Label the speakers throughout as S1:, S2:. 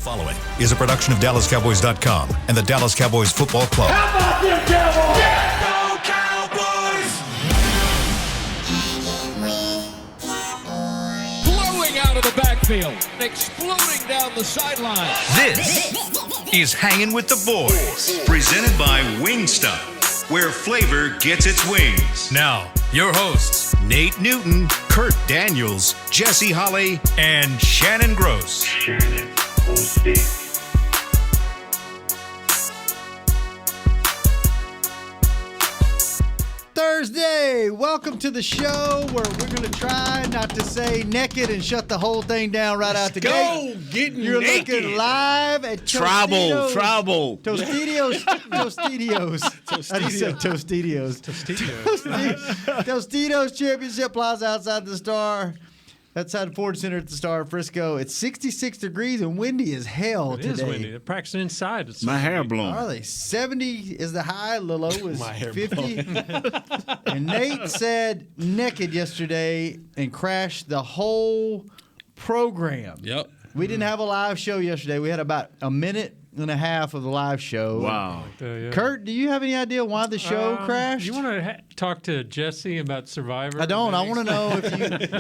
S1: following is a production of DallasCowboys.com and the Dallas Cowboys Football Club.
S2: How about them Cowboys?
S3: Yeah, go Cowboys!
S4: Blowing out of the backfield, exploding down the sideline.
S1: This is Hangin' with the Boys, presented by Wingstop, where flavor gets its wings. Now, your hosts, Nate Newton, Kurt Daniels, Jesse Holley, and Shannon Gross.
S2: Shannon on stick.
S5: Thursday, welcome to the show where we're going to try not to say naked and shut the whole thing down right out the gate.
S6: Getting
S5: You're
S6: naked.
S5: looking live at
S6: Trouble.
S5: Tostitos. I just said Tostitos. Tostitos Championship Plaza outside the Star. Outside Ford Center at the Star, Frisco. It's 66 degrees and windy as hell today.
S7: It is windy. They're practicing inside. It's
S6: My hair blown.
S5: Are they? 70 is the high. The low is
S6: My hair
S5: 50. And Nate said naked yesterday and crashed the whole program.
S6: Yep.
S5: We didn't have a live show yesterday. We had about a minute and a half of the live show.
S6: Wow.
S7: yeah.
S5: Kurt, do you have any idea why the show crashed?
S7: You want to talk to Jesse about Survivor?
S5: I don't. I want to know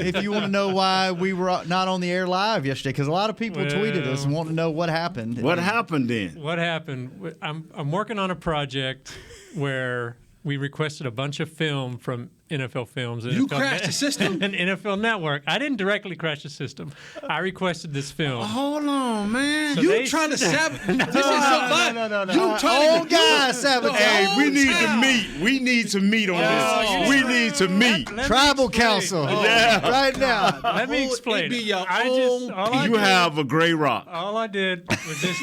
S5: if you want to know why we were not on the air live yesterday, because a lot of people tweeted us and want to know what happened.
S6: What happened then?
S7: What happened? I'm working on a project where we requested a bunch of film from NFL Films.
S6: You crashed the system?
S7: An NFL Network. I didn't directly crash the system. I requested this film.
S6: Hold on, man.
S7: So
S6: You
S7: they-
S6: trying to sabotage?
S5: No.
S6: You trying
S5: Old guy sabotage.
S6: Hey, we need to meet. We need to meet on this. We need to meet.
S5: Tribal Council.
S6: Yeah.
S5: Right now.
S7: Let me explain.
S6: It be your
S7: I
S6: own-
S7: all I
S6: You
S7: did-
S6: have a gray rock.
S7: All I did was just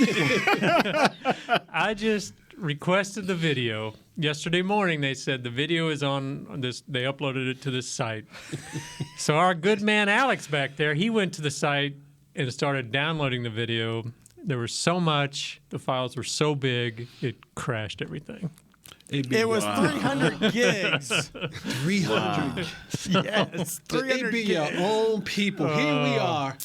S7: I just requested the video. Yesterday morning they said the video is on this, they uploaded it to this site. So our good man Alex back there, he went to the site and started downloading the video. There was so much, the files were so big, it crashed everything.
S8: It was 300 gigs.
S6: 300.
S8: Yes, 300
S6: It be
S8: gigs.
S6: your own people. Here we are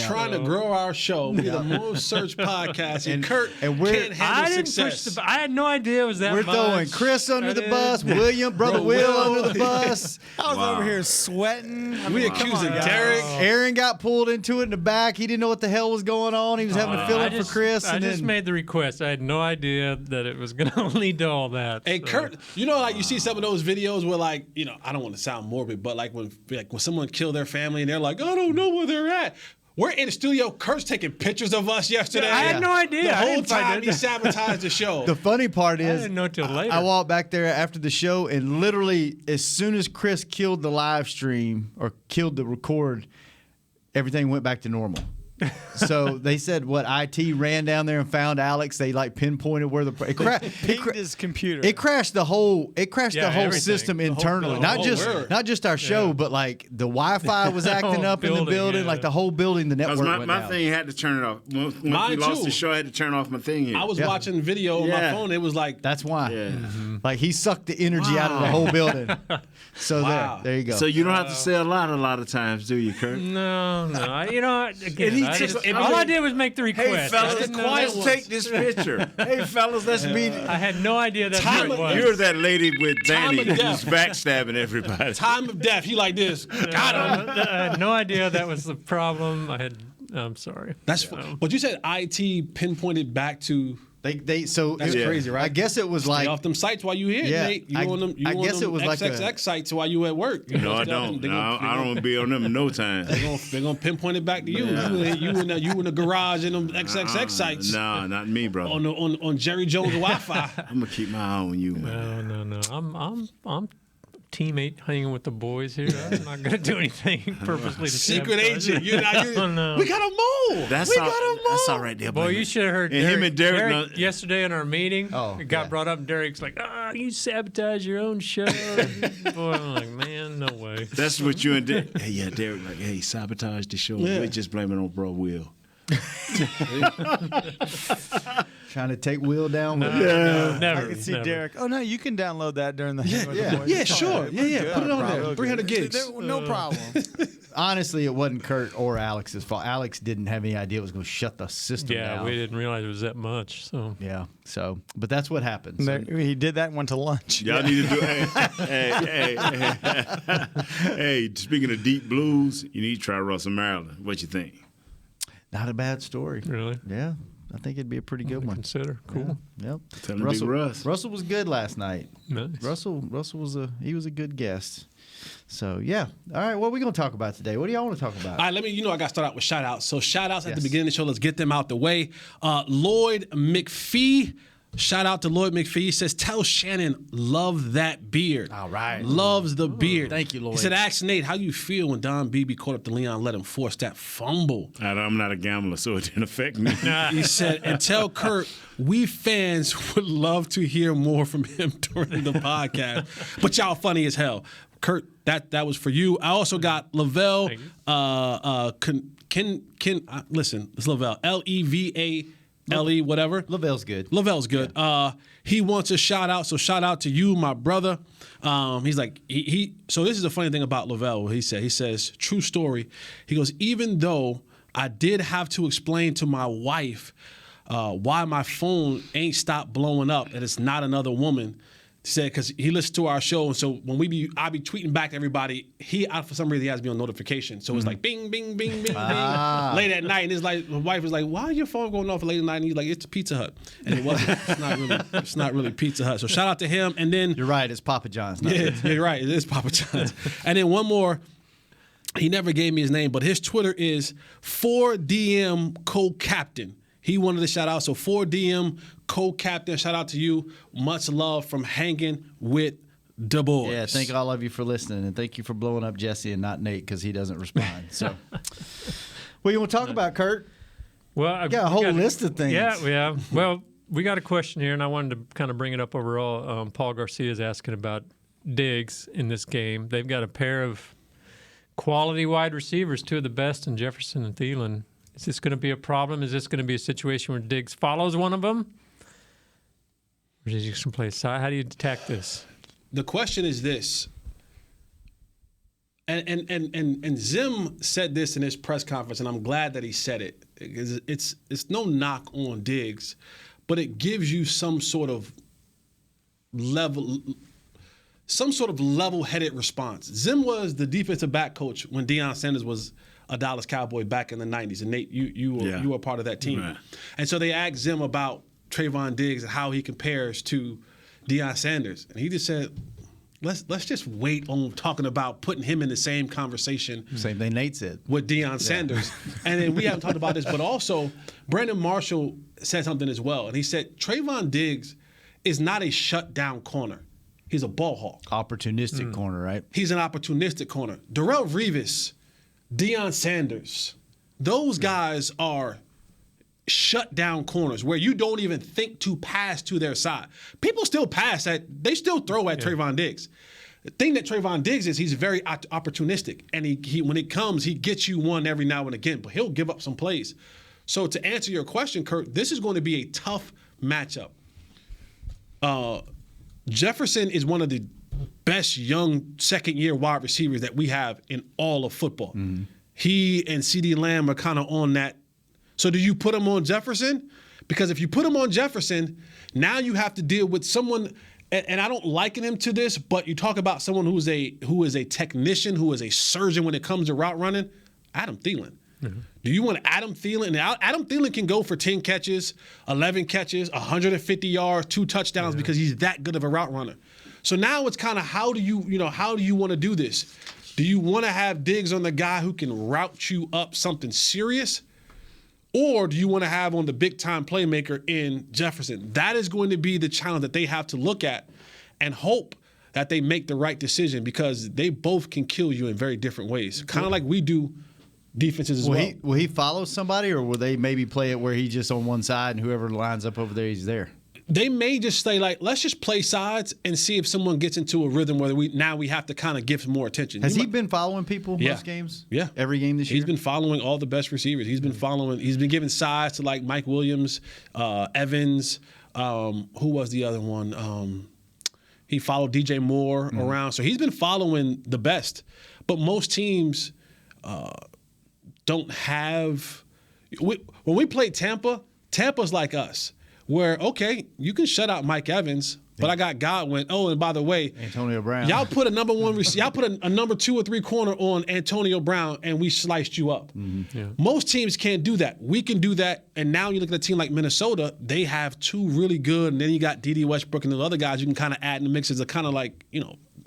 S6: trying to grow our show. We're the most searched podcast, and Kurt
S5: and we're-
S6: can't handle
S7: I didn't
S6: success.
S7: push I had no idea it was that
S5: We're
S7: much.
S5: throwing Chris under
S7: I
S5: the
S7: did.
S5: bus, Brother Will under the bus.
S8: I was over here sweating.
S6: We accusing
S8: guys.
S6: Derek.
S5: Aaron got pulled into it in the back. He didn't know what the hell was going on. He was having to fill in for Chris.
S7: I
S5: and
S7: just
S5: then,
S7: made the request. I had no idea that it was going to lead to all that.
S6: Hey,
S7: so.
S6: Kurt, you know, like you see some of those videos where, like, you know, I don't want to sound morbid, but like when someone killed their family and they're like, I don't know where they're at. We're in the studio. Kurt's taking pictures of us yesterday.
S7: I had no idea.
S6: The
S7: I
S6: whole
S7: didn't find
S6: time
S7: it.
S6: he sabotaged the show.
S5: the funny part
S7: I
S5: is,
S7: didn't know till later.
S5: I walked back there after the show, and literally, as soon as Chris killed the live stream or killed the record, everything went back to normal. So they said IT ran down there and found Alex. They like pinpointed where
S8: Pinged his computer.
S5: It crashed the whole. It crashed the whole
S7: everything.
S5: system internally,
S6: the
S5: not
S6: whole
S5: just
S6: world.
S5: not just our show, but like the Wi-Fi was acting
S7: whole
S5: up in the
S7: building,
S5: building,
S7: yeah.
S5: like the whole building. The network
S9: Because
S5: went
S9: my
S5: down.
S9: thing had to turn it off. Once
S6: Mine
S9: we lost
S6: too.
S9: the show, I had to turn off my thing here.
S6: I was
S5: Yeah.
S6: watching video on my
S9: Yeah.
S6: phone. It was like,
S5: That's why.
S9: Yeah.
S5: Like he sucked the energy out of the whole building. So
S6: Wow.
S5: there you go.
S9: So you don't have to say a lot of times, do you, Kurt?
S7: No. Again,
S9: he
S7: I
S9: took-
S7: just,
S9: I
S7: all
S9: mean-
S7: I did was make the request.
S9: Hey,
S7: I
S9: fellas,
S7: didn't know
S9: let's
S7: that
S9: take this picture. Hey, fellas, let's meet.
S7: I had no idea that's
S6: Time
S7: what it
S6: of-
S7: was.
S9: You're that lady with
S6: Time
S9: Danny
S6: of death.
S9: who's backstabbing everybody.
S6: time of death. He like this. Got him.
S7: I had no idea that was the problem. I'm sorry.
S6: That's but you said IT pinpointed back to
S5: so
S6: That's
S5: it-
S6: crazy, right?
S5: I guess it was
S6: stay
S5: like
S6: off them sites while you here,
S5: Yeah,
S6: Nate. You
S5: I-
S6: on them? You
S5: I
S6: on
S5: guess
S6: them
S5: it was like
S6: XXX sites while you at work. You
S9: No,
S6: know,
S9: I
S6: they gonna-
S9: don't.
S6: they
S9: No,
S6: gonna-
S9: I don't want to be on them no time.
S6: They're gonna pinpoint it back to you.
S9: Yeah.
S6: You in the garage in them XXX sites.
S9: No, not me, brother.
S6: On Jerry Jones Wi-Fi.
S9: I'm gonna keep my eye on you, man.
S7: No. I'm teammate hanging with the boys here. I'm not going to do anything purposely to
S6: Secret
S7: sabotage.
S6: agent. You're not.
S7: Oh, no.
S6: We got a mole.
S9: That's
S6: we
S9: all.
S6: got a mole.
S9: That's all right there,
S7: Boy,
S9: buddy.
S7: you should have heard
S9: And
S7: Derek,
S9: him and Derek
S7: yesterday in our meeting. It got
S5: yeah.
S7: brought up, and Derek's like, you sabotage your own show. Boy, I'm like, man, no way.
S9: That's what you and Derek. Hey, yeah, Derek. Like, hey, sabotage the show.
S6: Yeah.
S9: We just blame it on Bro Will.
S5: Trying to take Will down with
S7: No, never.
S8: I can see
S7: never.
S8: Derek. Oh, no, you can download that during the Hanging with the Boys.
S6: Yeah, sure. Yeah. Put it on there. 300 gigs.
S8: No problem.
S5: Honestly, it wasn't Kurt or Alex's fault. Alex didn't have any idea it was going to shut the system
S7: Yeah,
S5: down.
S7: we didn't realize it was that much. So
S5: Yeah. So, but that's what happened. So,
S8: He did that and went to lunch.
S9: Y'all need to do. Hey, speaking of deep blues, you need to try Russell, Maryland. What you think?
S5: not a bad story.
S7: Really?
S5: Yeah. I think it'd be a pretty good one.
S7: Consider. Cool.
S5: Yep.
S9: Tell him Big Russ.
S5: Russell was good last night.
S7: Nice.
S5: Russell was a good guest. So yeah. All right, what are we gonna talk about today? What do y'all want to talk about?
S6: All right, I got to start out with shout outs. So shout outs at the
S5: Yes.
S6: beginning of the show. Let's get them out the way. Lloyd McPhee. Shout out to Lloyd McPhee. He says, tell Shannon, love that beard.
S5: All right.
S6: Loves the beard.
S5: Thank you, Lloyd.
S6: He said, ask Nate, how you feel when Don Beebe caught up to Leon and let him force that fumble?
S9: I'm not a gambler, so it didn't affect me.
S6: He said, and tell Kurt, we fans would love to hear more from him during the podcast. But y'all funny as hell. Kurt, that was for you. I also got Lavelle. Listen, it's Lavelle. Levale, whatever.
S5: Lavelle's good.
S6: Lavelle's good. He wants a shout out, so shout out to you, my brother. He's like, so this is the funny thing about Lavelle. He says, true story. He goes, even though I did have to explain to my wife why my phone ain't stopped blowing up and it's not another woman. He said, because he listens to our show, and so when I be tweeting back to everybody, for some reason he has me on notification. So it's like bing, bing, bing, bing, bing, late at night. And it's like, my wife was like, why is your phone going off late at night? And he's like, it's Pizza Hut. And it wasn't. It's not really Pizza Hut. So shout out to him. And then
S5: You're right, it's Papa John's.
S6: yeah, you're right. It is Papa John's. And then one more. He never gave me his name, but his Twitter is 4DM co-captain. He wanted to shout out. So 4DM co-captain, shout out to you. Much love from Hanging with the Boys.
S5: Yeah, thank all of you for listening, and thank you for blowing up Jesse and not Nate because he doesn't respond. So, what you want to talk about, Kurt?
S7: Well, I
S5: got a whole list of things.
S7: Yeah. Well, we got a question here, and I wanted to kind of bring it up overall. Paul Garcia is asking about Diggs in this game. They've got a pair of quality wide receivers, two of the best in Jefferson and Thielen. Is this going to be a problem? Is this going to be a situation where Diggs follows one of them? Or is he just going to play side? How do you attack this?
S6: The question is this, and Zim said this in his press conference, and I'm glad that he said it. It's no knock on Diggs, but it gives you some sort of level-headed response. Zim was the defensive back coach when Deion Sanders was a Dallas Cowboy back in the 90s. And Nate, you were part of that team. Right. And so they asked Zim about Trayvon Diggs and how he compares to Deion Sanders. And he just said, let's just wait on talking about putting him in the same conversation.
S5: Same thing Nate said.
S6: With Deion Sanders. And then we haven't talked about this, but also Brandon Marshall said something as well. And he said, Trayvon Diggs is not a shutdown corner. He's a ball hawk.
S5: Opportunistic corner, right?
S6: He's an opportunistic corner. Darrelle Revis, Deion Sanders, those guys are shut down corners where you don't even think to pass to their side. People still pass they still throw at Trayvon Diggs. The thing that Trayvon Diggs is, he's very opportunistic. And he when it comes, he gets you one every now and again, but he'll give up some plays. So to answer your question, Kurt, this is going to be a tough matchup. Jefferson is one of the best young second-year wide receivers that we have in all of football. Mm-hmm. He and CeeDee Lamb are kind of on that. So do you put him on Jefferson? Because if you put him on Jefferson, now you have to deal with someone, and I don't liken him to this, but you talk about someone who is a technician, who is a surgeon when it comes to route running, Adam Thielen. Mm-hmm. Do you want Adam Thielen? Now, Adam Thielen can go for 10 catches, 11 catches, 150 yards, 2 touchdowns because he's that good of a route runner. So now it's kind of how do you want to do this? Do you want to have Diggs on the guy who can route you up something serious? Or do you want to have on the big-time playmaker in Jefferson? That is going to be the challenge that they have to look at and hope that they make the right decision because they both can kill you in very different ways, kind of like we do defenses as well.
S5: Will he follow somebody, or will they maybe play it where he's just on one side and whoever lines up over there, he's there?
S6: they may just say, like, let's just play sides and see if someone gets into a rhythm where we have to kind of give more attention.
S5: Has he been following people most games?
S6: Yeah.
S5: Every game this year?
S6: He's been following all the best receivers. He's been giving sides to, like, Mike Williams, Evans. Who was the other one? He followed DJ Moore around. So he's been following the best. But most teams don't have – when we played Tampa, Tampa's like us. Where, okay, you can shut out Mike Evans, but I got Godwin. Oh, and by the way,
S5: Antonio Brown.
S6: Y'all put a number one y'all put a number 2 or 3 corner on Antonio Brown, and we sliced you up.
S7: Yeah.
S6: Most teams can't do that. We can do that. And now you look at a team like Minnesota, they have 2 really good, and then you got D.D. Westbrook and the other guys you can kind of add in the mix as a kind of like,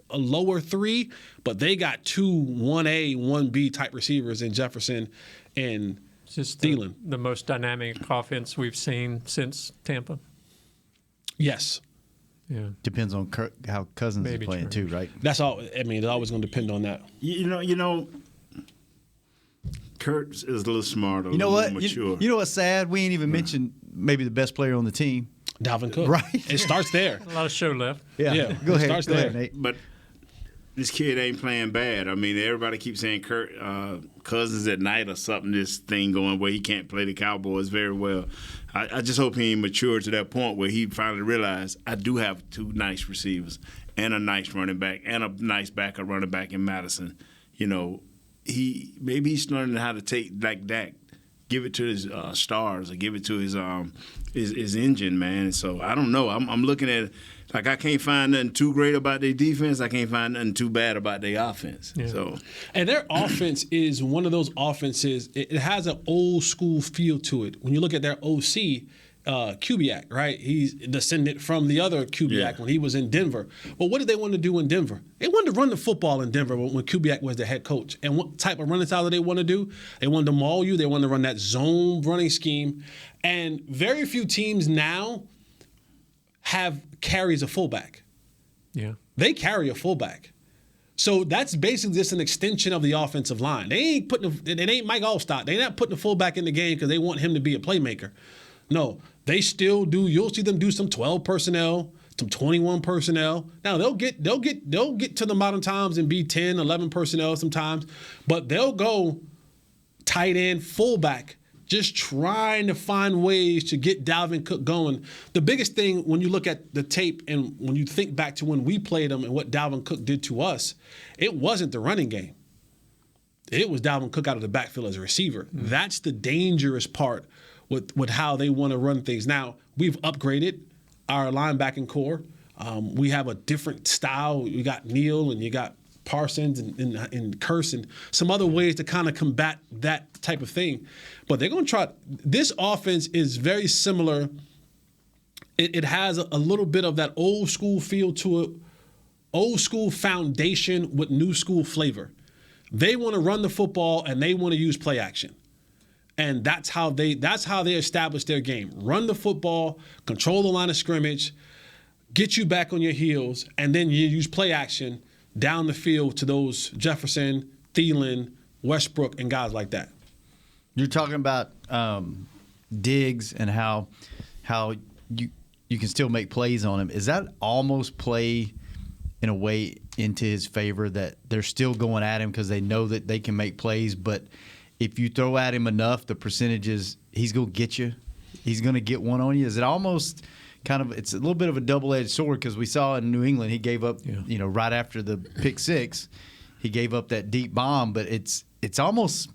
S6: a lower 3, but they got 2 1A, 1B type receivers in Jefferson and
S7: Just
S6: Thielen.
S7: the most dynamic offense we've seen since Tampa.
S6: Yes.
S7: Yeah.
S5: Depends on how Cousins
S7: Maybe
S5: is playing
S7: true.
S5: too, right?
S6: That's all. I mean, it's always going to depend on that.
S9: Kurt is a little smarter,
S5: You know
S9: a
S5: what?
S9: little mature.
S5: You know what's sad? We ain't even mentioned maybe the best player on the team.
S6: Dalvin Cook.
S5: Right.
S6: It starts there.
S7: A lot of show left.
S6: Yeah,
S5: Go
S6: it
S5: ahead.
S6: starts
S5: Go ahead,
S6: there.
S5: Nate.
S9: But this kid ain't playing bad. I mean, everybody keeps saying Kurt Cousins at night or something, this thing going where he can't play the Cowboys very well. I just hope he ain't matured to that point where he finally realized I do have 2 nice receivers and a nice running back and a nice backup running back in Madison. Maybe he's learning how to take like that, give it to his stars or give it to his engine, man. So I don't know. I'm looking at it. Like, I can't find nothing too great about their defense. I can't find nothing too bad about their offense.
S7: Yeah.
S9: So,
S6: And their offense is one of those offenses, it has an old school feel to it. When you look at their OC, Kubiak, right? He's descended from the other Kubiak when he was in Denver. Well, what did they want to do in Denver? They wanted to run the football in Denver when Kubiak was the head coach. And what type of running style did they want to do? They wanted to maul you. They wanted to run that zone running scheme. And very few teams now carries a fullback.
S7: Yeah.
S6: They carry a fullback. So that's basically just an extension of the offensive line. It ain't Mike Allstott. They're not putting the fullback in the game because they want him to be a playmaker. No, they still do. You'll see them do some 12 personnel, some 21 personnel. Now they'll get to the modern times and be 10, 11 personnel sometimes, but they'll go tight end, fullback, just trying to find ways to get Dalvin Cook going. The biggest thing when you look at the tape and when you think back to when we played him and what Dalvin Cook did to us, it wasn't the running game. It was Dalvin Cook out of the backfield as a receiver. Mm-hmm. That's the dangerous part with how they want to run things. Now, we've upgraded our linebacking core. We have a different style. You got Neal and you got Parsons and Curse and some other ways to kind of combat that type of thing. But they're going to try. This offense is very similar. It has a little bit of that old school feel to it, old school foundation with new school flavor. They want to run the football and they want to use play action. And that's how they establish their game. Run the football, control the line of scrimmage, get you back on your heels, and then you use play action down the field to those Jefferson, Thielen, Westbrook, and guys like that.
S5: You're talking about Diggs and how you can still make plays on him. Is that almost play in a way into his favor that they're still going at him because they know that they can make plays, but if you throw at him enough, the percentages, he's going to get you. He's going to get one on you. Is it almost kind of – it's a little bit of a double-edged sword because we saw in New England he gave up, right after the pick six, he gave up that deep bomb. But it's almost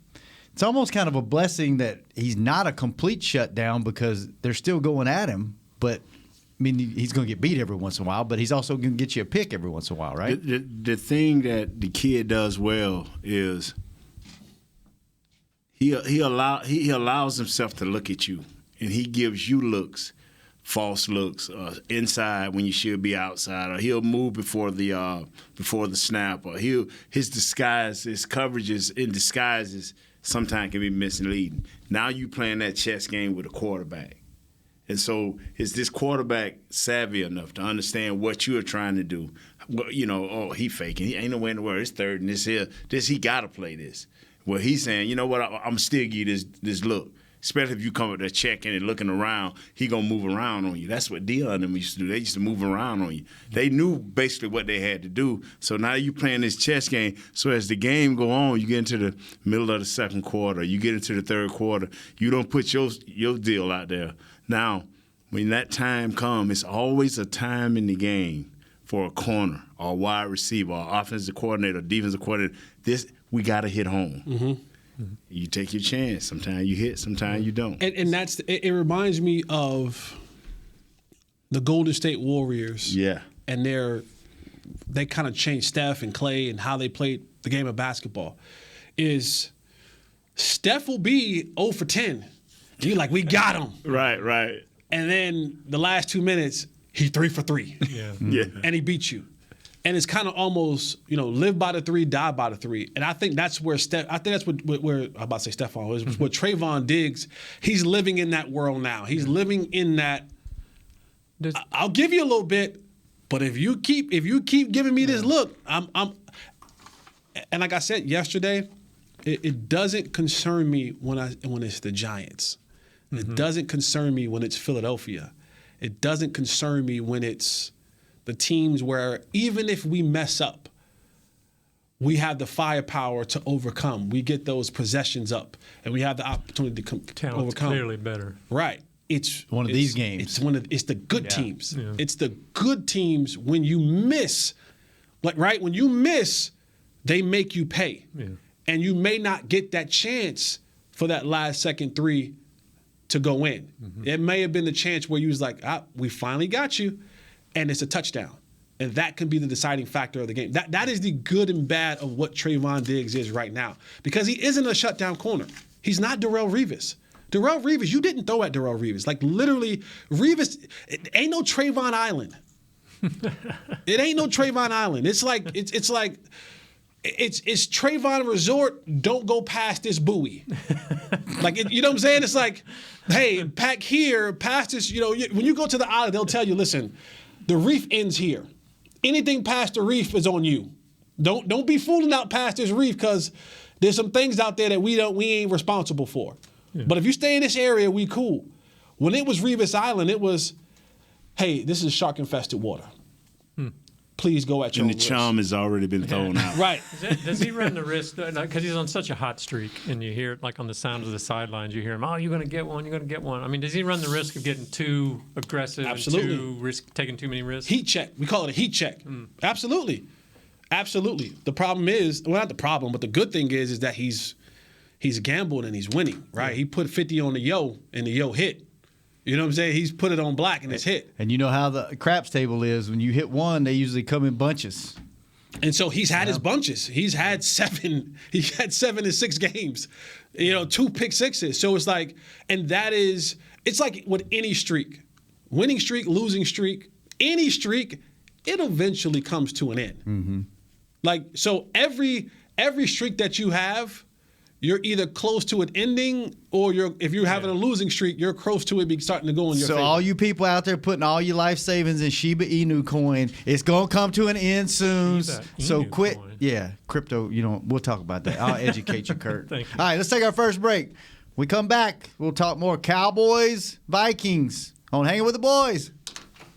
S5: kind of a blessing that he's not a complete shutdown because they're still going at him. But, I mean, he's going to get beat every once in a while, but he's also going to get you a pick every once in a while, right?
S9: The thing that the kid does well is – He allows himself to look at you, and he gives you looks, false looks, inside when you should be outside, or he'll move before the snap, or his coverages in disguises sometimes can be misleading. Now you playing that chess game with a quarterback, and so is this quarterback savvy enough to understand what you are trying to do? Well, he faking. He ain't no way in the world. It's third and this he got to play this. Well, he's saying, you know what, I'm still give you this look. Especially if you come up there checking and looking around, he going to move around on you. That's what Dion and them used to do. They used to move around on you. They knew basically what they had to do. So now you playing this chess game. So as the game go on, you get into the middle of the second quarter, you get into the third quarter, you don't put your deal out there. Now, when that time comes, it's always a time in the game for a corner or a wide receiver or offensive coordinator, defensive coordinator. We got to hit home. Mm-hmm. You take your chance. Sometimes you hit, sometimes you don't.
S6: And that's it reminds me of the Golden State Warriors.
S9: Yeah.
S6: And they kind of changed Steph and Clay and how they played the game of basketball. Is Steph will be 0 for 10. And you're like, we got him.
S9: Right.
S6: And then the last 2 minutes, he 3 for 3.
S7: Yeah.
S9: Yeah.
S6: And he beat you. And it's kind of almost, live by the 3, die by the 3. And I think that's where where I'm about to say Stephon is, what Trayvon Diggs, he's living in that world now. He's living in that, I'll give you a little bit, but if you keep giving me this look, I'm and like I said yesterday, it doesn't concern me when it's the Giants. It doesn't concern me when it's Philadelphia. It doesn't concern me when it's the teams where even if we mess up, we have the firepower to overcome. We get those possessions up, and we have the opportunity to overcome.
S7: Clearly better.
S6: Right. It's
S5: one of these games.
S6: It's the good teams.
S7: Yeah.
S6: It's the good teams when you miss. When you miss, they make you pay.
S7: Yeah.
S6: And you may not get that chance for that last second 3 to go in. Mm-hmm. It may have been the chance where you was like, we finally got you, and it's a touchdown. And that can be the deciding factor of the game. That is the good and bad of what Trayvon Diggs is right now. Because he isn't a shutdown corner. He's not Darrelle Revis. Darrelle Revis, you didn't throw at Darrelle Revis. Like, literally, Revis, it ain't no Trayvon Island. It ain't no Trayvon Island. It's like it's Trayvon Resort, don't go past this buoy. You know what I'm saying? It's like, hey, pack here, past this, when you go to the island, they'll tell you, listen, the reef ends here. Anything past the reef is on you. Don't be fooling out past this reef, because there's some things out there that we ain't responsible for. Yeah. But if you stay in this area, we cool. When it was Revis Island, it was, hey, this is shark-infested water. Please go at your own
S9: risk. And the
S6: risk.
S9: charm has already been thrown out.
S6: Right.
S7: Does he run the risk, because he's on such a hot streak, and you hear it like on the sound of the sidelines, you hear him, you're going to get one, you're going to get one. I mean, does he run the risk of getting too aggressive
S6: Absolutely.
S7: and taking too many risks?
S6: Heat check. We call it a heat check. Absolutely. The problem is, well, not the problem, but the good thing is that he's gambled and he's winning, right? Yeah. He put 50 on the yo, and the yo hit. You know what I'm saying? He's put it on black and it's hit.
S5: And you know how the craps table is. When you hit one, they usually come in bunches.
S6: And so he's had his bunches. He's had 7. He had 7 in 6 games. 2 pick sixes. So it's like, and it's like with any streak, winning streak, losing streak, any streak, it eventually comes to an end. Mm-hmm. So every streak that you have, you're either close to it ending, or if you're having a losing streak, you're close to it starting to go in your favor.
S5: So all you people out there putting all your life savings in Shiba Inu coin, it's going to come to an end soon. So quit. Coin. Yeah, crypto, we'll talk about that. I'll educate you, Kurt.
S7: Thank you.
S5: All right, let's take our first break. We come back, we'll talk more Cowboys, Vikings on Hanging with the Boys.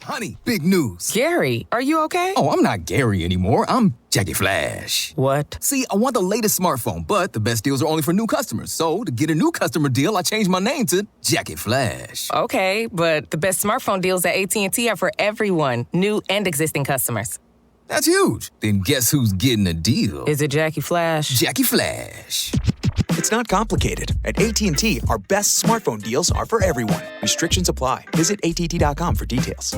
S10: Honey, big news.
S3: Gary, are you okay?
S10: Oh, I'm not Gary anymore. I'm Jackie Flash.
S3: What?
S10: See, I want the latest smartphone, but the best deals are only for new customers. So to get a new customer deal, I changed my name to Jackie Flash.
S3: Okay, but the best smartphone deals at AT&T are for everyone, new and existing customers.
S10: That's huge. Then guess who's getting a deal?
S3: Is it Jackie Flash?
S10: Jackie Flash.
S11: It's not complicated. At AT&T, our best smartphone deals are for everyone. Restrictions apply. Visit att.com for details.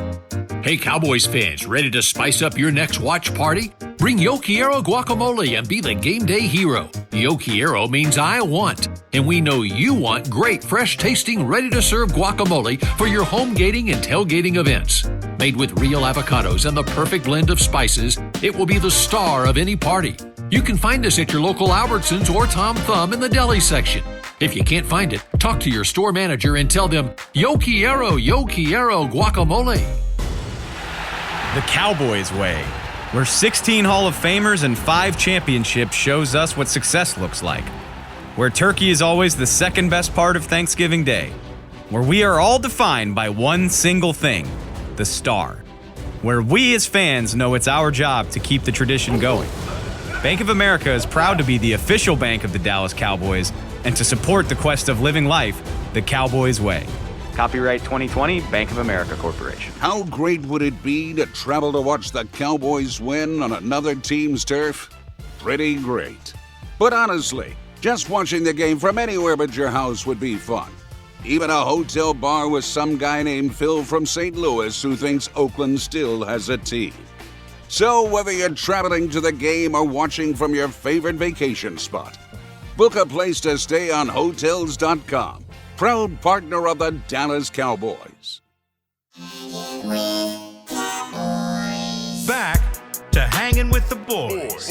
S12: Hey, Cowboys fans, ready to spice up your next watch party? Bring Yo Quiero guacamole and be the game day hero. Yo Quiero means I want, and we know you want great, fresh-tasting, ready-to-serve guacamole for your home gating and tailgating events. Made with real avocados and the perfect blend of spices, it will be the star of any party. You can find us at your local Albertsons or Tom Thumb in the deli section. If you can't find it, talk to your store manager and tell them, Yo Quiero guacamole.
S13: The Cowboys way, where 16 Hall of Famers and 5 championships shows us what success looks like. where turkey is always the second best part of Thanksgiving Day, where we are all defined by one single thing, the star, where we as fans know it's our job to keep the tradition going. Bank of America is proud to be the official bank of the Dallas Cowboys and to support the quest of living life the Cowboys way.
S14: Copyright 2020, Bank of America Corporation.
S15: How great would it be to travel to watch the Cowboys win on another team's turf? Pretty great. But honestly, just watching the game from anywhere but your house would be fun. Even a hotel bar with some guy named Phil from St. Louis who thinks Oakland still has a team. So whether you're traveling to the game or watching from your favorite vacation spot, book a place to stay on Hotels.com, proud partner of the Dallas Cowboys.
S1: Back to Hanging with the Boys.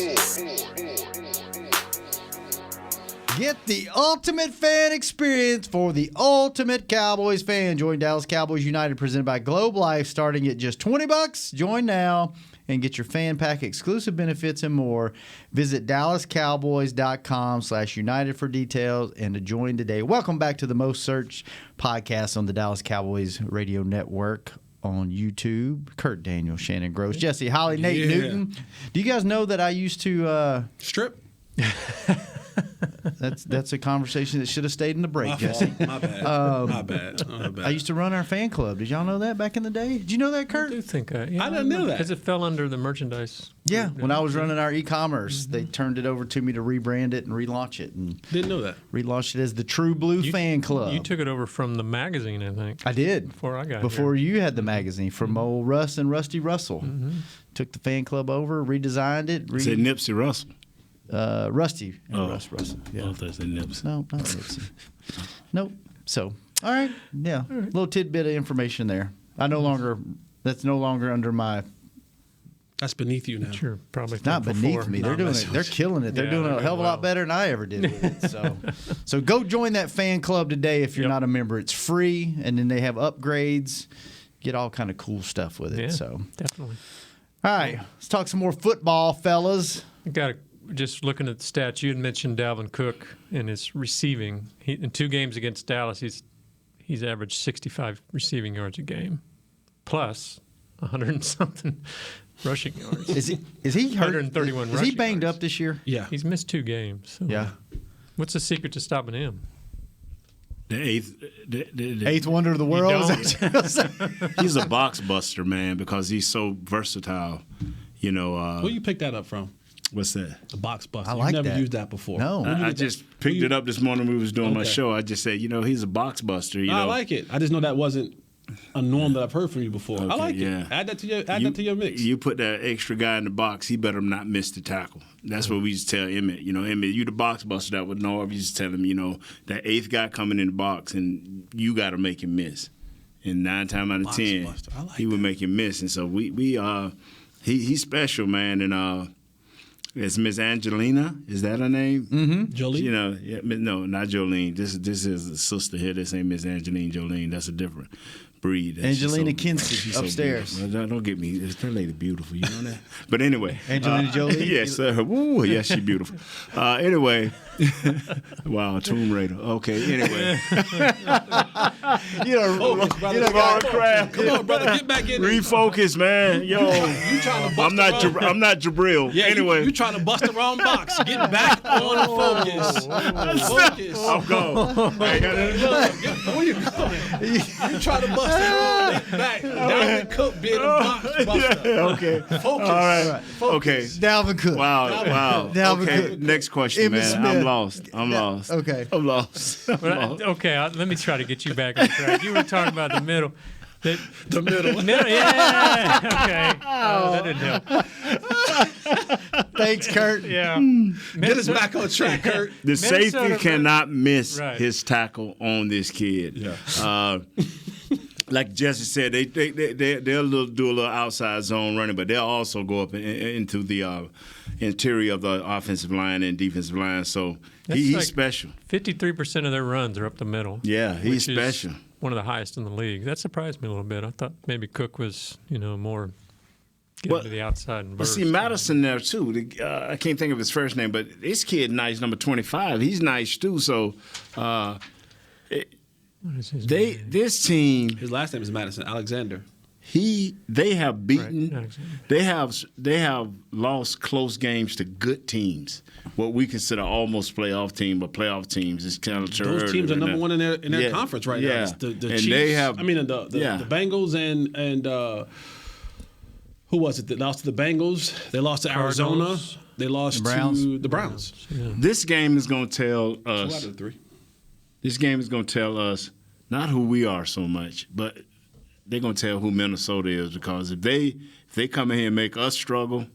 S5: Get the ultimate fan experience for the ultimate Cowboys fan. Join Dallas Cowboys United presented by Globe Life starting at just $20. Join now and get your fan pack, exclusive benefits, and more. Visit DallasCowboys.com/United for details and to join today. Welcome back to the most searched podcast on the Dallas Cowboys radio network on YouTube. Kurt Daniels, Shannon Gross, Jesse Holly, Nate Newton. Do you guys know that I used to
S6: strip?
S5: That's a conversation that should have stayed in the break, Jesse.
S6: My bad. My bad.
S5: I used to run our fan club. Did y'all know that back in the day? Did you know that, Kurt?
S7: I do think
S6: I didn't know that.
S7: because it fell under the merchandise.
S5: Yeah, when I was running our e-commerce, they turned it over to me to rebrand it and relaunch it. And
S6: didn't know that.
S5: Relaunched it as the True Blue Fan Club.
S7: You took it over from the magazine, I think.
S5: I did.
S7: Before I got
S5: Before
S7: here.
S5: you had the magazine from old Russ and Rusty Russell. Took the fan club over, redesigned it.
S9: Is it Nipsey Russell?
S5: Rusty and Russ Russell. Yeah.
S9: I thought it said Nipsey.
S5: No, not Nipsey. Nope. So, all right. Yeah. Little tidbit of information there. That's no longer under my.
S6: That's beneath you now.
S7: Sure, probably.
S5: It's not beneath me. They're doing it. They're killing it. They're doing a hell of a lot better than I ever did with it. So go join that fan club today if you're not a member. It's free, and then they have upgrades. Get all kind of cool stuff with it.
S7: Yeah,
S5: so
S7: definitely.
S5: All right, let's talk some more football, fellas.
S7: Just looking at the stats, you had mentioned Dalvin Cook and his receiving. In 2 games against Dallas, he's averaged 65 receiving yards a game, plus 100 and something rushing yards.
S5: Is he hurt?
S7: 131
S5: Is he banged up this year?
S6: Yeah.
S7: He's missed 2 games. So.
S5: Yeah.
S7: What's the secret to stopping him?
S9: The
S5: eighth wonder of the world.
S9: He's a box buster, man, because he's so versatile. You know.
S6: Where you pick that up from?
S9: What's that?
S6: The box buster.
S5: I like
S6: You've never
S5: that.
S6: used that before.
S5: No.
S9: I just picked it up this morning when we was doing my show. I just said, he's a box buster. You know?
S6: I like it. I just know that wasn't a norm that I've heard from you before. I like it. Add that to your mix.
S9: You put that extra guy in the box, he better not miss the tackle. That's what we used to tell Emmett. Emmett, you the box buster that would know. We used to tell him, that 8th guy coming in the box, and you got to make him miss. And 9 times out of 10, he would make him miss. And so he's special, man. And it's Miss Angelina. Is that her name?
S5: Mm-hmm.
S6: Jolie?
S9: No, not Jolene. This is a sister here. This ain't Miss Angeline Jolene. That's a different breed.
S5: Angelina Kinsey upstairs.
S9: Don't get me. That lady beautiful. You know that? But anyway.
S5: Angelina Jolie?
S9: Yes, woo, yes, she's beautiful. Anyway. Wow, Tomb Raider. Okay, anyway.
S6: Laura
S9: Craft.
S6: Come on, brother. Get back in there.
S9: Refocus, man. Yo.
S6: You trying to bust
S9: I'm not Jabril.
S6: Yeah,
S9: anyway.
S6: You trying to bust the wrong box. Get back on focus. Focus.
S9: I'm gone.
S6: Where you going? You trying to bust the wrong back. Dalvin Cook being a box buster.
S9: Okay.
S6: Focus.
S9: All right.
S6: Focus.
S9: Okay.
S5: Dalvin Cook.
S9: Wow.
S5: Dalvin
S9: okay.
S5: Cook.
S9: Next question,
S5: Emmitt
S9: man.
S5: Smith.
S9: I'm lost.
S5: Okay.
S9: I'm lost.
S7: Okay, let me try to get you back on track. You were talking about the middle.
S6: The middle.
S7: Yeah. Okay. That didn't help.
S5: Thanks, Kurt.
S7: Yeah.
S6: Get us back on track, Kurt.
S9: The safety cannot miss
S7: Right.
S9: his tackle on this kid.
S6: Yeah.
S9: Like Jesse said, they'll do a little outside zone running, but they'll also go up into the interior of the offensive line and defensive line. So he's
S7: like
S9: special.
S7: 53% of their runs are up the middle.
S9: Yeah, he's
S7: which is
S9: special.
S7: One of the highest in the league. That surprised me a little bit. I thought maybe Cook was, more Get him to the outside and
S9: But
S7: burst.
S9: see, Madison there too. I can't think of his first name, but this kid nice, number 25. He's nice too. So this team.
S6: His last name is Madison Alexander.
S9: They have beaten.
S7: Right,
S9: they have lost close games to good teams. What we consider almost playoff team, but playoff teams is kind of
S6: Those teams are number one in their conference right now. It's the Chiefs.
S9: They have.
S6: I mean, the Bengals and who was it that lost to the Bengals? They lost to Arizona. They lost to the Browns.
S7: Yeah.
S9: This game is going to tell us.
S6: 2 out of 3.
S9: This game is going to tell us not who we are so much, but they're going to tell who Minnesota is, because if they come in here and make us struggle,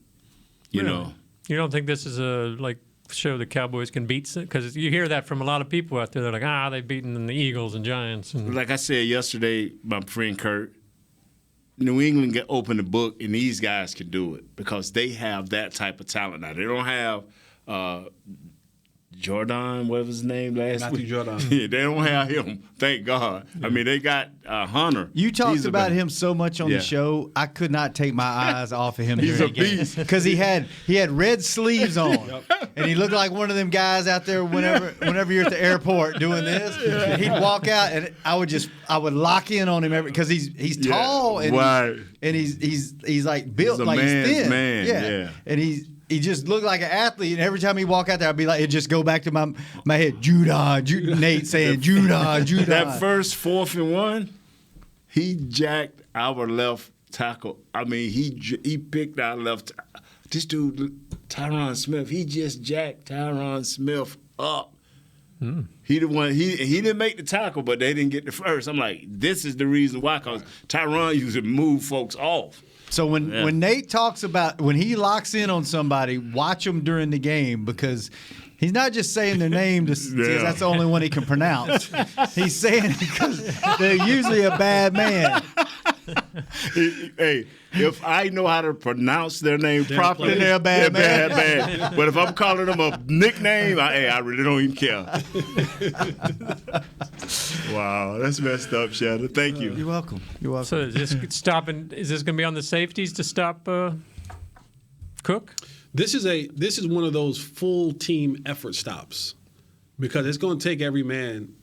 S9: you know.
S7: You don't think this is a show the Cowboys can beat? Because you hear that from a lot of people out there. They're like, they've beaten the Eagles and Giants. And
S9: like I said yesterday, my friend Kurt, New England can open the book, and these guys can do it because they have that type of talent now. They don't have Jordan, whatever his name last week.
S6: Jordan.
S9: Yeah, they don't have him. Thank God. Yeah. I mean, they got Hunter.
S5: You talked about him so much on the show. I could not take my eyes off of him.
S9: He's a
S5: game
S9: beast
S5: because he had red sleeves on, and he looked like one of them guys out there. Whenever you're at the airport doing this, he'd walk out, and I would lock in on him because he's tall and he's like built like he's thin.
S9: Man.
S5: And he just looked like an athlete, and every time he walk out there, I'd be like, it'd just go back to my head. Judon, Nate saying Judon.
S9: That first 4th and 1, he jacked our left tackle. I mean, he picked our left. This dude, Tyron Smith, he just jacked Tyron Smith up. He the one. He didn't make the tackle, but they didn't get the first. I'm like, this is the reason why, because Tyron used to move folks off.
S5: So when Nate talks about when he locks in on somebody, watch him during the game, because he's not just saying their name because that's the only one he can pronounce. He's saying it because they're usually a bad man.
S9: Hey, if I know how to pronounce their name properly,
S5: they're a bad man.
S9: Bad. But if I'm calling them a nickname, I really don't even care. Wow, that's messed up, Shadow. Thank you.
S5: You're welcome.
S7: So is this going to be on the safeties to stop Cook?
S6: This is one of those full team effort stops, because it's going to take every man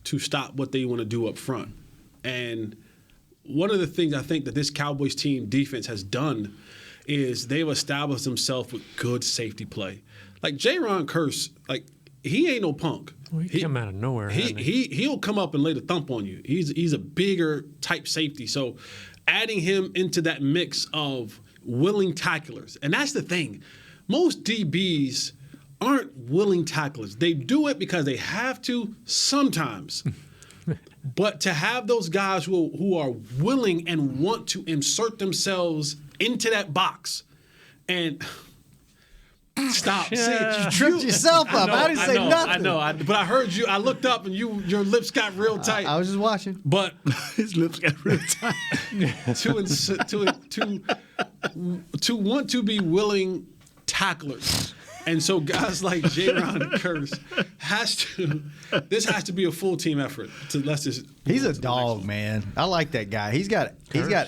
S6: to stop what they want to do up front. And one of the things I think that this Cowboys team defense has done is they've established themselves with good safety play. Like Jaron Kearse, he ain't no punk.
S7: Well, he come out of nowhere.
S6: He'll come up and lay the thump on you. He's a bigger type safety. So adding him into that mix of willing tacklers, and that's the thing. Most DBs aren't willing tacklers. They do it because they have to sometimes. But to have those guys who are willing and want to insert themselves into that box and stop.
S5: You tripped yourself up. I didn't say nothing.
S6: I know. But I heard you. I looked up and your lips got real tight.
S5: I was just watching.
S6: But
S9: his lips got real tight.
S6: to want to be willing tacklers. And so guys like Jaron Kearse this has to be a full team effort
S5: He's a dog, man. I like that guy. He's got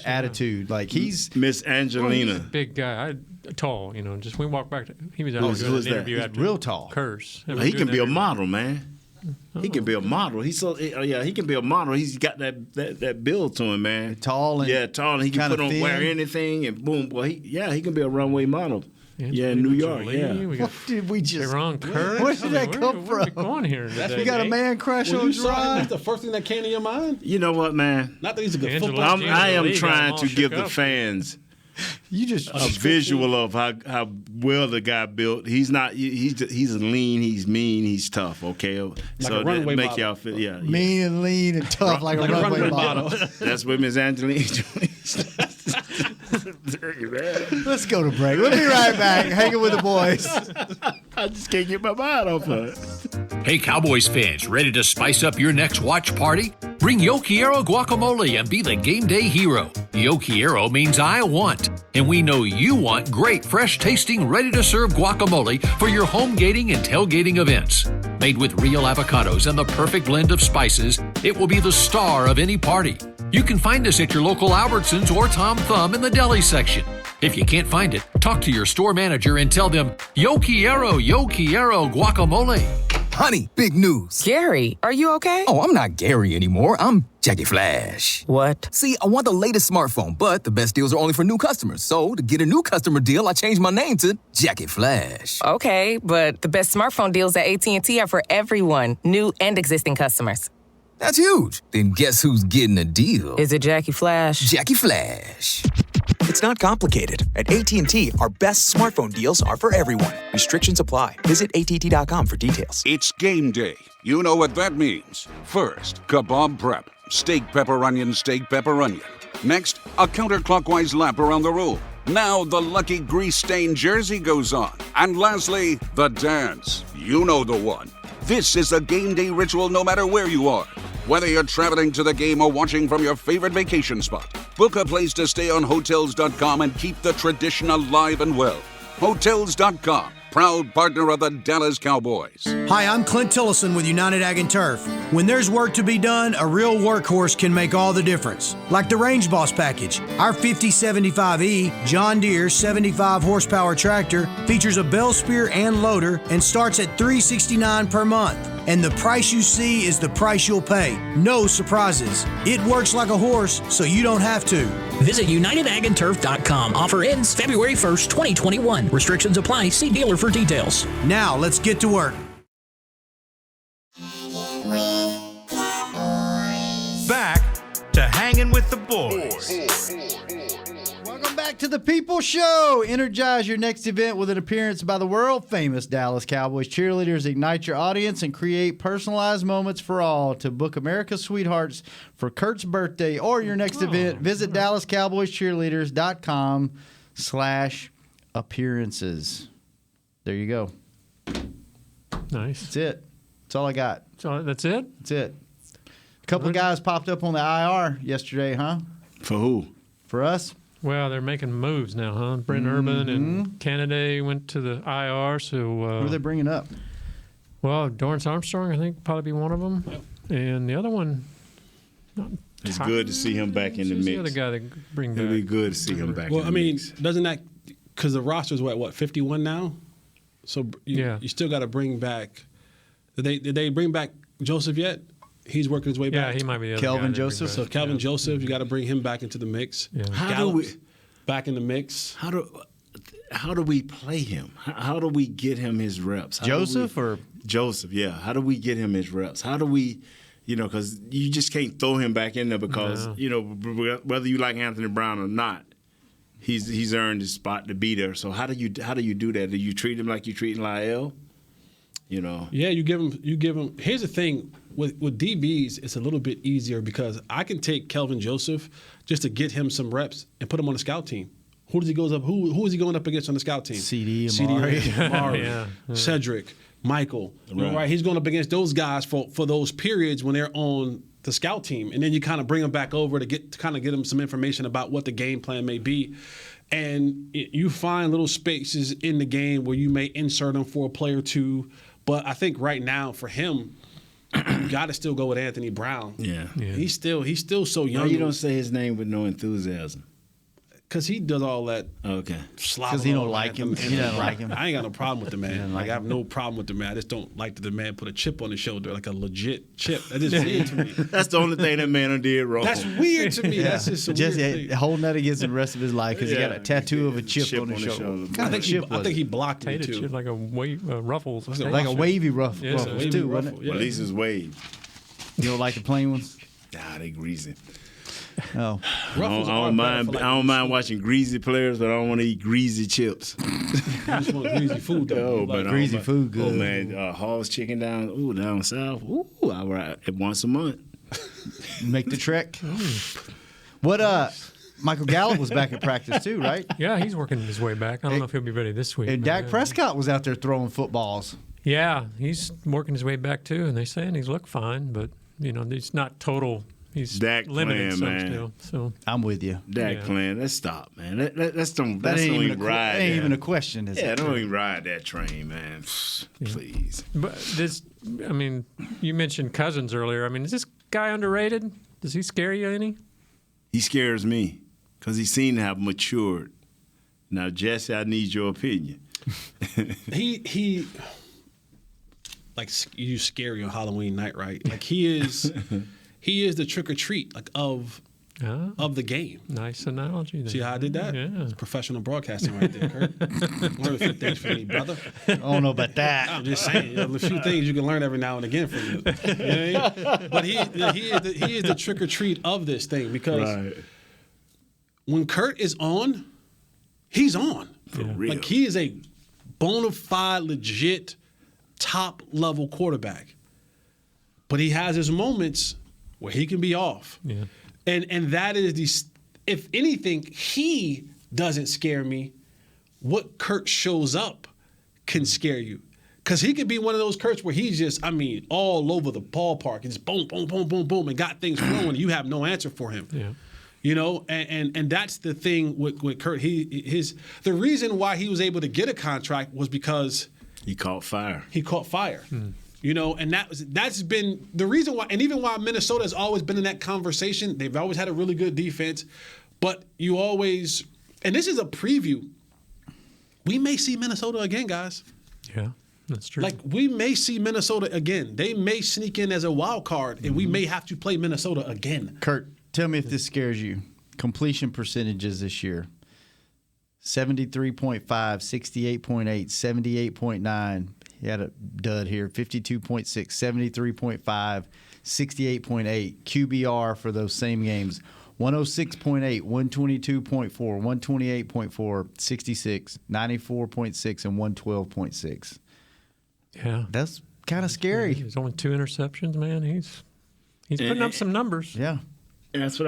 S5: attitude. Like he's
S9: Miss Angelina.
S7: He's a big guy. Tall, just we walk back. He was out
S9: doing
S7: an interview after
S5: real tall.
S7: Kearse.
S9: He can be a model, man. He can be a model. He can be a model. He's got that build to him, man.
S5: Tall and
S9: tall. And he can wear anything, and boom, boy. He can be a runway model. In New York.
S5: What did we just?
S7: Jaron Kearse.
S5: Where did that come from?
S7: Where are we going here today,
S5: you got a man crush on Jaron?
S6: That's the first thing that came to your mind.
S9: You know what, man?
S6: Not that he's a good football.
S9: I am trying to give the fans a visual of how well the guy built. He's not. He's lean. He's mean. He's tough. Okay,
S6: so that make
S9: model. Y'all feel
S5: mean and lean and tough like a runway model.
S9: That's what Miss Angelina.
S5: Let's go to break. We'll be right back. Hanging with the boys.
S9: I just can't get my mind off of it.
S12: Hey, Cowboys fans, ready to spice up your next watch party? Bring Yo Quiero guacamole and be the game day hero. Yo Quiero means I want, and we know you want great, fresh-tasting, ready-to-serve guacamole for your home gating and tailgating events. Made with real avocados and the perfect blend of spices, it will be the star of any party. You can find us at your local Albertsons or Tom Thumb in the deli section. If you can't find it, talk to your store manager and tell them, yo quiero guacamole.
S10: Honey, big news.
S3: Gary, are you okay?
S10: Oh, I'm not Gary anymore. I'm Jackie Flash.
S3: What?
S10: See, I want the latest smartphone, but the best deals are only for new customers. So, to get a new customer deal, I changed my name to Jackie Flash.
S3: Okay, but the best smartphone deals at AT&T are for everyone, new and existing customers.
S10: That's huge. Then guess who's getting a deal?
S3: Is it Jackie Flash?
S10: Jackie Flash.
S11: It's not complicated. At AT&T, our best smartphone deals are for everyone. Restrictions apply. Visit att.com for details.
S15: It's game day. You know what that means. First, kebab prep. Steak, pepper, onion, steak, pepper, onion. Next, a counterclockwise lap around the room. Now the lucky grease-stained jersey goes on. And lastly, the dance. You know the one. This is a game day ritual no matter where you are. Whether you're traveling to the game or watching from your favorite vacation spot, book a place to stay on Hotels.com and keep the tradition alive and well. Hotels.com, proud partner of the Dallas Cowboys.
S16: Hi, I'm Clint Tillison with United Ag and Turf. When there's work to be done, a real workhorse can make all the difference. Like the Range Boss package. Our 5075E John Deere 75 horsepower tractor features a bell spear and loader and starts at $369 per month. And the price you see is the price you'll pay. No surprises. It works like a horse, so you don't have to.
S17: Visit UnitedAgAndTurf.com. Offer ends February 1st, 2021. Restrictions apply. See dealer for details.
S16: Now, let's get to work.
S1: Back to Hanging with the Boys.
S5: Welcome back to the People Show. Energize your next event with an appearance by the world-famous Dallas Cowboys cheerleaders. Ignite your audience and create personalized moments for all. To book America's Sweethearts for Kurt's birthday or your next event, visit DallasCowboysCheerleaders.com/appearances. There you go.
S7: Nice.
S5: That's it. That's all I got.
S7: So that's it?
S5: That's it. A couple of guys popped up on the IR yesterday, huh?
S9: For who?
S5: For us.
S7: Well, they're making moves now, huh? Brent Urban and Kennedy went to the IR. So
S5: who are they bringing up?
S7: Well, Dorrance Armstrong, I think, probably be one of them. Yep. And the other one,
S9: it's good to see him back in the mix.
S7: The other guy to bring back.
S9: It'll be good to see him back.
S6: Well,
S9: in the mix.
S6: doesn't that because the roster's what 51 now? So you still got to bring back. Did they bring back Joseph yet? He's working his way back.
S7: Yeah, he might be the other
S5: Kelvin
S7: guy
S5: Joseph.
S6: So Kelvin Joseph, you got to bring him back into the mix.
S7: Yeah.
S9: How do we
S6: back in the mix?
S9: How do we play him? How do we get him his reps?
S5: Joseph?
S9: Yeah. How do we get him his reps? How do we, because you just can't throw him back in there because whether you like Anthony Brown or not, he's earned his spot to be there. So how do you do that? Do you treat him like you treat Lyle?
S6: Yeah, you give him. Here's the thing with DBs, it's a little bit easier because I can take Kelvin Joseph just to get him some reps and put him on the scout team. Who is he going up against on the scout team?
S5: CD, Amari,
S6: Cedric, Michael.
S9: Right.
S6: He's going up against those guys for those periods when they're on the scout team, and then you kind of bring them back over to get them some information about what the game plan may be. And you find little spaces in the game where you may insert them for a play or two. But I think right now for him, you got to still go with Anthony Brown.
S9: Yeah.
S6: He's still so young.
S9: Why you don't say his name with no enthusiasm?
S6: Because he does all that.
S9: Okay.
S5: Because he don't like him. He doesn't like him.
S6: I ain't got no problem with the man. I have no problem with the man. I just don't like that the man put a chip on his shoulder, like a legit chip. That is weird to me.
S9: That's the only thing that man did wrong.
S6: That's weird to me.
S5: Yeah.
S6: That's just a weird thing.
S5: Holding that against the rest of his life because he got a tattoo of a chip on his shoulder.
S6: I think he blocked it too.
S7: Like a ruffles.
S5: Like a wavy ruffles too, wasn't it?
S9: Well, at least it's wave.
S5: You don't like the plain ones?
S9: Nah, they greasy.
S5: Oh,
S9: I don't mind watching greasy players, but I don't want to eat greasy chips.
S6: You just want greasy food though.
S5: Greasy food, good.
S9: Oh man, Hall's Chicken down south. Ooh, I ride it once a month.
S5: Make the trek. What Michael Gallup was back at practice too, right?
S7: Yeah, he's working his way back. I don't know if he'll be ready this week.
S5: And Dak Prescott was out there throwing footballs.
S7: Yeah, he's working his way back too, and they're saying he's looked fine, but he's not total. He's
S9: Dak
S7: limited
S9: playing, man.
S7: still. So
S5: I'm with you.
S9: Dak playing. Let's stop, man. Let's don't even ride.
S5: That ain't even a question.
S9: Don't even ride that train, man. Please.
S7: But you mentioned Cousins earlier. I mean, is this guy underrated? Does he scare you any?
S9: He scares me because he seemed to have matured Now, Jesse, I need your opinion.
S6: he like you scary on Halloween night, right? Like he is the trick or treat like of the game.
S7: Nice analogy there.
S6: See how I did that?
S7: Yeah.
S6: It's professional broadcasting right there, Kurt. Learn a few things from me, brother.
S5: I don't know about that.
S6: I'm just saying, a few things you can learn every now and again from you. You know what I mean? But he is the trick or treat of this thing because when Kurt is on, he's on.
S9: For real.
S6: Like he is a bona fide, legit, top level quarterback. But he has his moments where he can be off.
S7: Yeah.
S6: And that is if anything, he doesn't scare me. What Kurt shows up can scare you. Because he could be one of those Kurts where he's just, all over the ballpark. And just boom, boom, boom, boom, boom, and got things flowing. And you have no answer for him.
S7: Yeah.
S6: You know, and that's the thing with Kurt. The reason why he was able to get a contract was because
S9: he caught fire.
S6: You know, and that's been the reason why, and even why Minnesota has always been in that conversation. They've always had a really good defense, but you always, and this is a preview. We may see Minnesota again, guys.
S7: Yeah, that's true.
S6: Like we may see Minnesota again. They may sneak in as a wild card, and we may have to play Minnesota again.
S5: Kurt, tell me if this scares you. Completion percentages this year. 73.5, 68.8, 78.9. He had a dud here. 52.6, 73.5, 68.8. QBR for those same games. 106.8, 122.4, 128.4, 66, 94.6, and 112.6.
S7: Yeah.
S5: That's kind of scary.
S7: There's only 2 interceptions, man. He's putting up some numbers.
S5: Yeah.
S9: And that's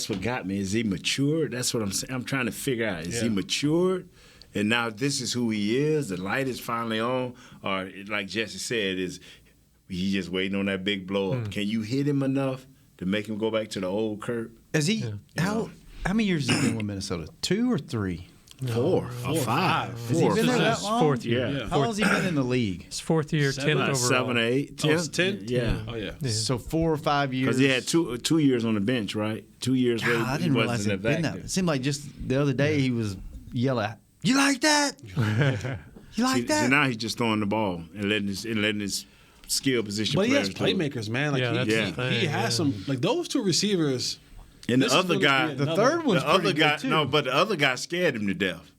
S9: what got me. Is he matured? That's what I'm saying. I'm trying to figure out. Is he matured? And now this is who he is. The light is finally on. Or like Jesse said, is he just waiting on that big blow up? Can you hit him enough to make him go back to the old Kurt?
S5: Is he? How many years has he been with Minnesota? 2 or 3?
S9: 4 or 5.
S5: Has he been there that long?
S7: 4th year.
S9: Yeah.
S5: How long has he been in the league?
S7: It's 4th year, 10th overall.
S9: 7 or 8. 10?
S6: Yeah. Oh, yeah.
S5: So 4 or 5 years.
S9: Because he had two years on the bench, right? 2 years.
S5: God, I didn't realize he'd been that. It seemed like just the other day he was yelling, "You like that? You like that?"
S9: So now he's just throwing the ball and letting his skill position.
S6: But he has
S9: players
S6: playmakers, man. Like
S7: he
S6: has some. Like those 2 receivers.
S9: And the other guy,
S5: the third one's pretty good too.
S9: No, but the other guy scared him to death.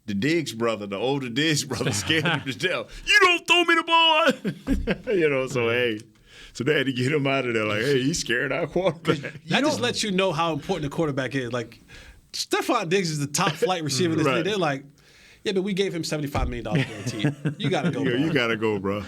S9: The Diggs brother, the older Diggs brother, scared him to death. You don't throw me the ball. You know, so hey. So they had to get him out of there like, hey, he's scared our quarterback.
S6: That just lets you know how important the quarterback is. Like, Stephon Diggs is the top flight receiver in this league. They're like, yeah, but we gave him $75 million guaranteed. You got to go, bro.
S9: You got to go, bro.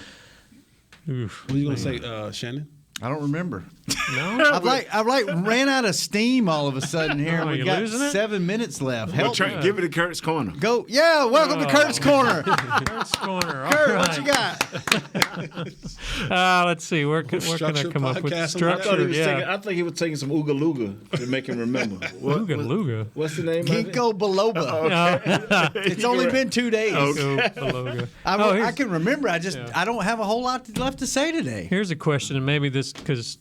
S6: What are you going to say, Shannon?
S5: I don't remember.
S7: No?
S5: I've ran out of steam all of a sudden here.
S7: Oh,
S5: we
S7: you
S5: got
S7: losing it?
S5: 7 minutes left.
S9: Well,
S5: Help me.
S9: give it to Kurt's Corner.
S5: Go. Yeah, welcome to Kurt's Corner.
S7: Kurt's Corner. All
S5: Kurt,
S7: right.
S5: what you got?
S7: Let's see. Where can I come up with structure?
S9: I think he was taking some Ooga Looga to make him remember.
S7: Ooga Looga.
S9: What's the name
S5: Ginkgo biloba. It's only been 2 days.
S7: Okay.
S5: I can remember. I don't have a whole lot left to say today.
S7: Here's a question, and maybe this because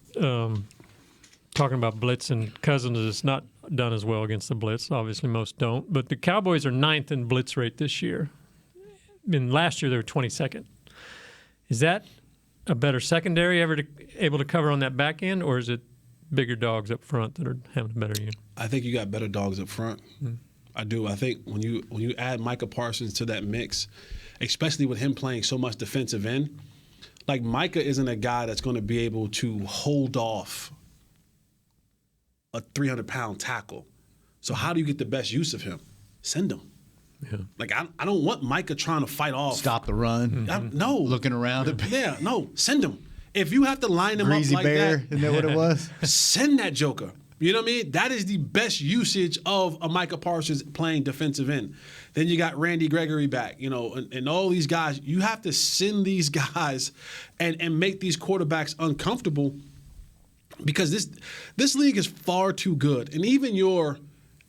S7: talking about blitz and Cousins is not done as well against the blitz. Obviously, most don't. But the Cowboys are 9th in blitz rate this year. And last year, they were 22nd. Is that a better secondary able to cover on that back end, or is it bigger dogs up front that are having a better year?
S6: I think you got better dogs up front. I do. I think when you add Micah Parsons to that mix, especially with him playing so much defensive end, like Micah isn't a guy that's going to be able to hold off a 300-pound tackle. So how do you get the best use of him? Send him.
S7: Yeah.
S6: Like I don't want Micah trying to fight off.
S5: Stop the run.
S6: No.
S5: Looking around.
S6: No. Send him. If you have to line him
S5: Greasy
S6: up like
S5: bear,
S6: that.
S5: isn't that what it was?
S6: Send that joker. You know what I mean? That is the best usage of a Micah Parsons playing defensive end. Then you got Randy Gregory back, and all these guys. You have to send these guys and make these quarterbacks uncomfortable because this league is far too good. And even your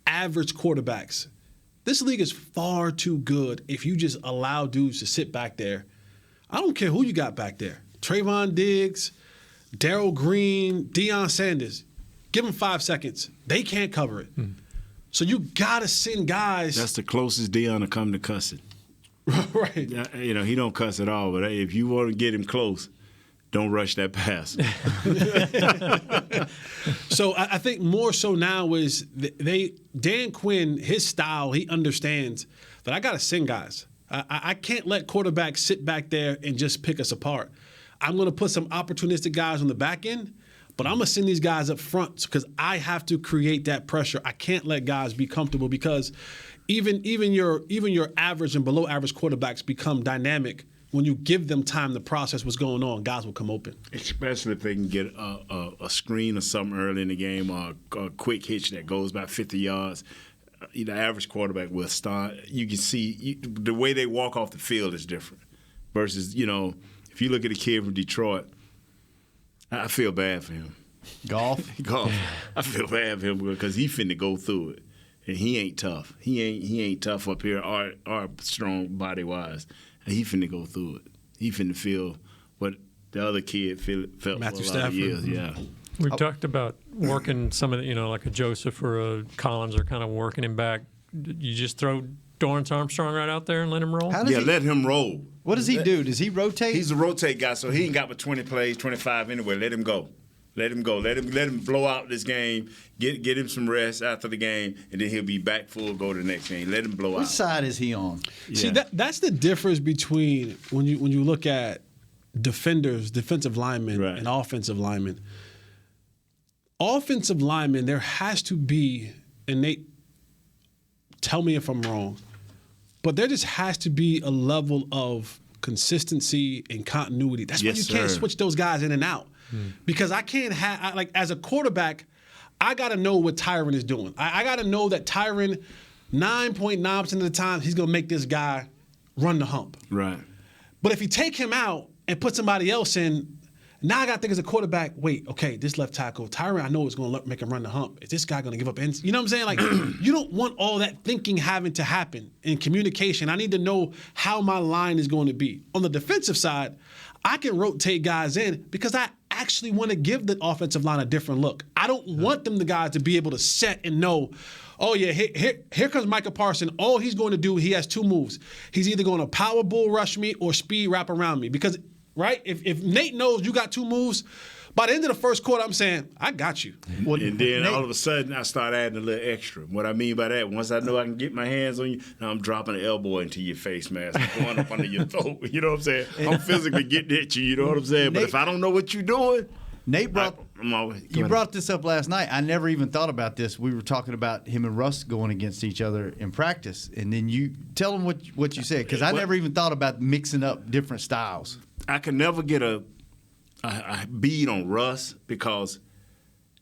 S6: average quarterbacks, this league is far too good if you just allow dudes to sit back there. I don't care who you got back there. Trayvon Diggs, Darrell Green, Deion Sanders. Give them 5 seconds. They can't cover it. So you got to send guys.
S9: That's the closest Deion to come to cussing.
S6: Right.
S9: You know, he don't cuss at all, but hey, if you want to get him close, don't rush that pass.
S6: So I think more so now is Dan Quinn, his style, he understands that I got to send guys. I can't let quarterbacks sit back there and just pick us apart. I'm going to put some opportunistic guys on the back end, but I'm going to send these guys up front because I have to create that pressure. I can't let guys be comfortable because even your average and below average quarterbacks become dynamic. When you give them time to process what's going on, guys will come open.
S9: Especially if they can get a screen or something early in the game or a quick hitch that goes about 50 yards. The average quarterback will start. You can see the way they walk off the field is different versus, if you look at a kid from Detroit, I feel bad for him.
S5: Golf?
S9: I feel bad for him because he finna go through it. And he ain't tough. He ain't tough up here or strong body-wise. And he finna go through it. He finna feel what the other kid felt
S6: Matthew
S9: for a lot of years. Yeah.
S7: We talked about working some of the, like a Joseph or a Collins are kind of working him back. You just throw Dorrance Armstrong right out there and let him roll?
S9: Let him roll.
S5: What does he do? Does he rotate?
S9: He's a rotate guy, so he ain't got but 20 plays, 25 anyway. Let him go. Let him go. Let him blow out this game. Get him some rest after the game, and then he'll be back full. Go to the next game. Let him blow out.
S5: What side is he on?
S9: Yeah.
S6: See, that's the difference between when you look at defenders, defensive linemen, and offensive linemen. Offensive linemen, there has to be, and Nate, tell me if I'm wrong, but there just has to be a level of consistency and continuity. That's why you can't switch those guys in and out. Because I can't have, as a quarterback, I got to know what Tyron is doing. I got to know that Tyron, 9.9% of the time, he's going to make this guy run the hump.
S9: Right.
S6: But if you take him out and put somebody else in, now I got to think as a quarterback, wait, okay, this left tackle, Tyron, I know is going to make him run the hump. Is this guy going to give up? You know what I'm saying? Like, you don't want all that thinking having to happen in communication. I need to know how my line is going to be. On the defensive side, I can rotate guys in because I actually want to give the offensive line a different look. I don't want the guys to be able to set and know, oh, yeah, here comes Micah Parsons. All he's going to do, he has two moves. He's either going to power bull rush me or speed wrap around me. Because, right, if Nate knows you got two moves, by the end of the first quarter, I'm saying, I got you.
S9: And then all of a sudden, I start adding a little extra. What I mean by that, once I know I can get my hands on you, now I'm dropping an elbow into your face mask, going up under your throat. You know what I'm saying? I'm physically getting at you. You know what I'm saying? But if I don't know what you're doing,
S5: Nate you brought this up last night. I never even thought about this. We were talking about him and Russ going against each other in practice, and then you tell him what you said because I never even thought about mixing up different styles.
S9: I could never get a beat on Russ because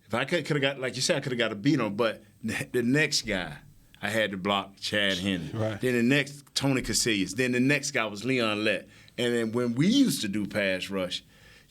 S9: if I could have got, like you said, I could have got a beat on, but the next guy I had to block Chad Henney.
S6: Right.
S9: Then the next Tony Casillas. Then the next guy was Leon Lett. And then when we used to do pass rush,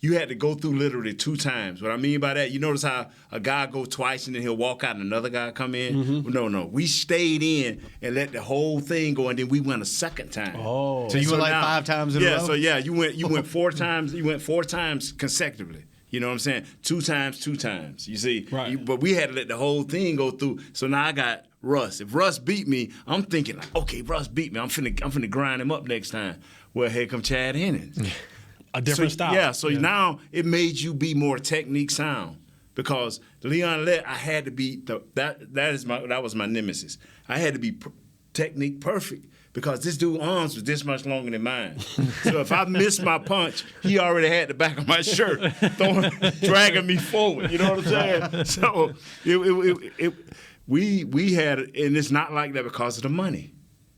S9: you had to go through literally 2 times. What I mean by that, you notice how a guy go twice and then he'll walk out and another guy come in? Mm-hmm. No. We stayed in and let the whole thing go, and then we went a second time.
S5: Oh. So you went like 5 times in a row?
S9: Yeah, so you went 4 times. You went 4 times consecutively. You know what I'm saying? 2 times. You see?
S6: Right.
S9: But we had to let the whole thing go through. So now I got Russ. If Russ beat me, I'm thinking like, okay, Russ beat me. I'm finna grind him up next time. Well, here come Chad Henney.
S6: A different style.
S9: Yeah, so now it made you be more technique sound because Leon Lett, I had to be that was my nemesis. I had to be technique perfect because this dude's arms was this much longer than mine. So if I missed my punch, he already had the back of my shirt dragging me forward. You know what I'm saying? So we had, and it's not like that because of the money.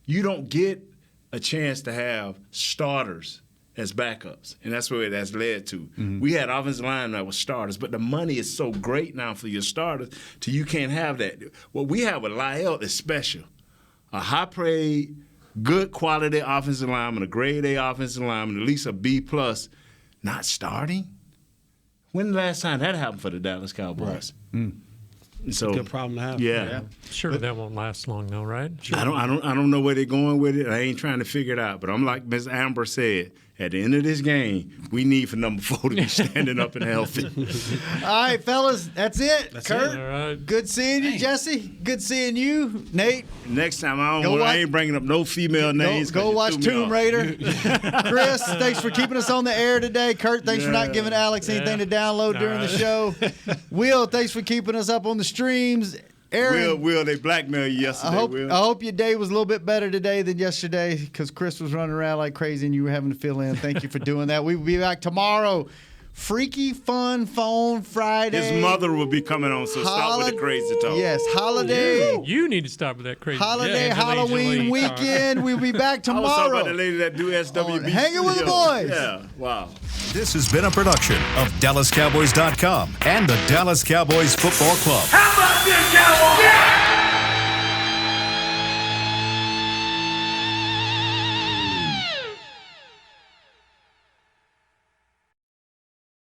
S9: You don't get a chance to have starters as backups, and that's where that's led to. Mm-hmm. We had offensive line that was starters, but the money is so great now for your starters till you can't have that. What we have with Lyle is special. A high-paid, good quality offensive lineman, a grade A offensive lineman, at least a B+, not starting? When the last time that happened for the Dallas Cowboys?
S6: Right.
S9: Mm. So,
S6: good problem to have.
S9: Yeah.
S7: Surely that won't last long, though, right? Sure.
S9: I don't know where they're going with it. I ain't trying to figure it out. But I'm like Ms. Amber said, at the end of this game, we need for number 4 to be standing up and healthy.
S5: All right, fellas, that's it. Kurt,
S7: it. All right.
S5: good seeing you. Jesse, good seeing you. Nate.
S9: Next time, I ain't bringing up no female names.
S5: Go watch Tomb Raider. Chris, thanks for keeping us on the air today. Kurt, thanks for not giving Alex anything to download during the show. Will, thanks for keeping us up on the streams. Aaron,
S9: Will, they blackmailed you yesterday.
S5: I hope your day was a little bit better today than yesterday because Chris was running around like crazy and you were having to fill in. Thank you for doing that. We will be back tomorrow. Freaky Fun Phone Friday.
S9: His mother will be coming on, so stop with the crazy talk.
S5: Yes, holiday.
S7: You need to stop with that crazy.
S5: Holiday, Halloween weekend. We'll be back tomorrow.
S9: I was talking about the lady that do SWB.
S5: Hanging with the boys.
S9: Yeah, wow.
S1: This has been a production of DallasCowboys.com and the Dallas Cowboys Football Club.